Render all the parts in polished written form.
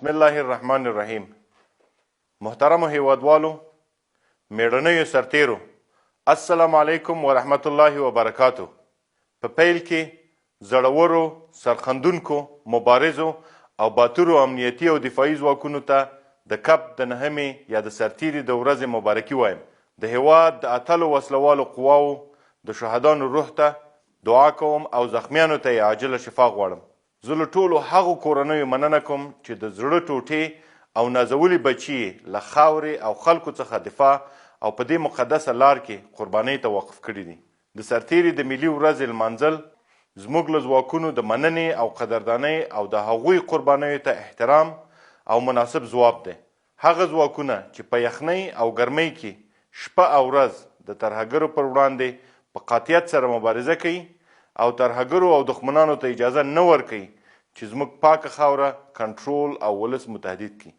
بسم الله الرحمن الرحیم. محترمو هیوادوالو، مېړنیو سرتېرو، السلام علیکم و رحمت الله و برکاته. په پیل کې زړورو، سرښندونکو، مبارزو او باتورو امنیتي او دفاعي ځواکونو ته د کب د نهمې یا د سرتېري د ورځې مبارکي وایم. د هیواد د اتلو وسلوالو قواوو د شهیدانو روح ته دعا کوم او زخمیانو ته یې عاجله شفا غواړم. زه له ټولو هغو کورنیو مننه کوم چې د زړه ټوټې او نازولي بچي له خاورې او خلکو څخه دفاع او په دې مقدسه لار کې قربانۍ ته وقف کړي دي. د سرتېري د ملي ورځې لمانځل زموږ له ځواکونو د مننې او قدردانۍ او د هغوی قربانیو ته احترام او مناسب ځواب دی. هغه ځواکونه چې په یخنۍ او ګرمۍ کې شپه او ورځ د ترهګرو پر وړاندې په قاطعیت سره مبارزه کوي او ترهګرو او دښمنانو ته اجازه نه ورکوي چې زموږ پاکه خاوره کنټرول او ولس متهدد کړي.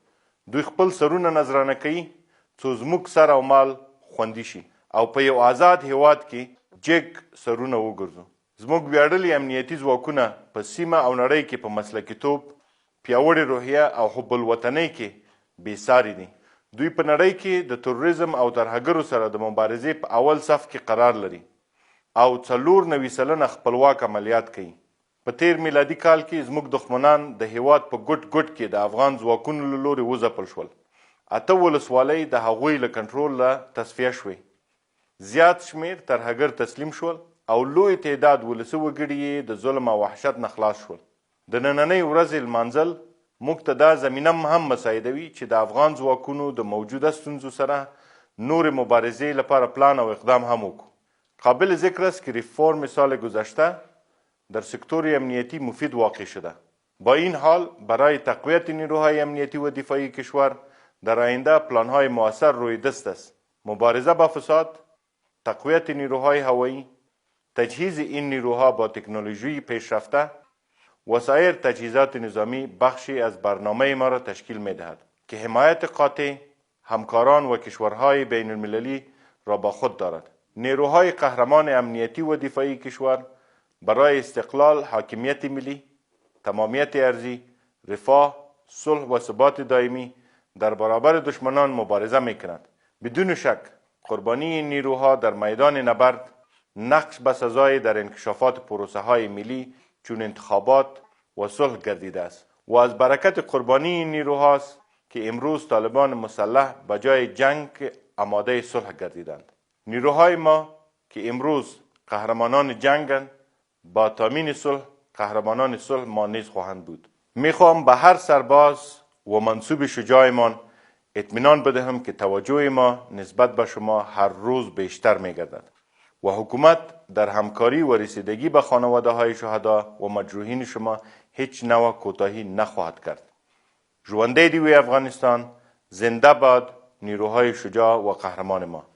دوی خپل سرونه نذرانه کوي څو زموږ سر او مال خوندي شي او په یو آزاد هیواد کې جګ سرونه وګرځو. زموږ ویاړلي امنیتي ځواکونه په سیمه او نړۍ کې په مسلکیتوب، پیاوړې روحیه او حب الوطنۍ کې بېساري دي. دوی په نړۍ کې د تروریزم او ترهګرو سره د مبارزې په اول صف کې قرار لري او 94 سلنه خپلواک عملیات کوي. په تیر میلادي کال کې زموږ دښمنان د هیواد په ګوټ ګوټ کې د افغان ځواکونو له لورې وځپل شول. 8 ولسوالۍ د هغوی له کنټرول نه تصفیه شوې. زیات شمیر ترهګر تسلیم شول او لوی تعداد ولسي وګړي یې د ظلم او وحشت نه خلاص شول. د نننۍ ورځې لمانځل موږ ته دا زمینه هم مساعدوي چې د افغان ځواکونو د موجوده ستونزو سره نورې مبارزې لپاره پلان او اقدام هم وکړو. قابل ذکر است که ریفرم سال گذشته در سکتور امنیتی مفید واقع شده. با این حال برای تقویت نیروهای امنیتی و دفاعی کشور در آینده پلانهای مؤثر روی دست است. مبارزه با فساد، تقویت نیروهای هوایی، تجهیز این نیروها با تکنولوژی پیشرفته و سایر تجهیزات نظامی بخشی از برنامه ما را تشکیل می‌دهد که حمایت قاطع همکاران و کشورهای بین المللی را با خود دارد. نیروهای قهرمان امنیتی و دفاعی کشور برای استقلال، حاکمیت ملی، تمامیت ارضی، رفاه، صلح و ثبات دائمی در برابر دشمنان مبارزه می‌کند. بدون شک قربانی این نیروها در میدان نبرد نقش بسزای در انکشافات پروسه‌های ملی چون انتخابات و صلح گردیده است و از برکت قربانی این نیروهاست که امروز طالبان مسلح به جای جنگ آماده صلح گردیدند. نیروهای ما که امروز قهرمانان جنگند با تامین صلح قهرمانان صلح ما نیز خواهند بود. میخوام به هر سرباز و منصوب شجاعمان اطمینان بدهم که توجه ما نسبت به شما هر روز بیشتر میگردد و حکومت در همکاری و رسیدگی به خانواده های شهدا و مجروحین شما هیچ نوع کوتاهی نخواهد کرد. ژوندی دی وی افغانستان، زنده باد نیروهای شجاع و قهرمان ما.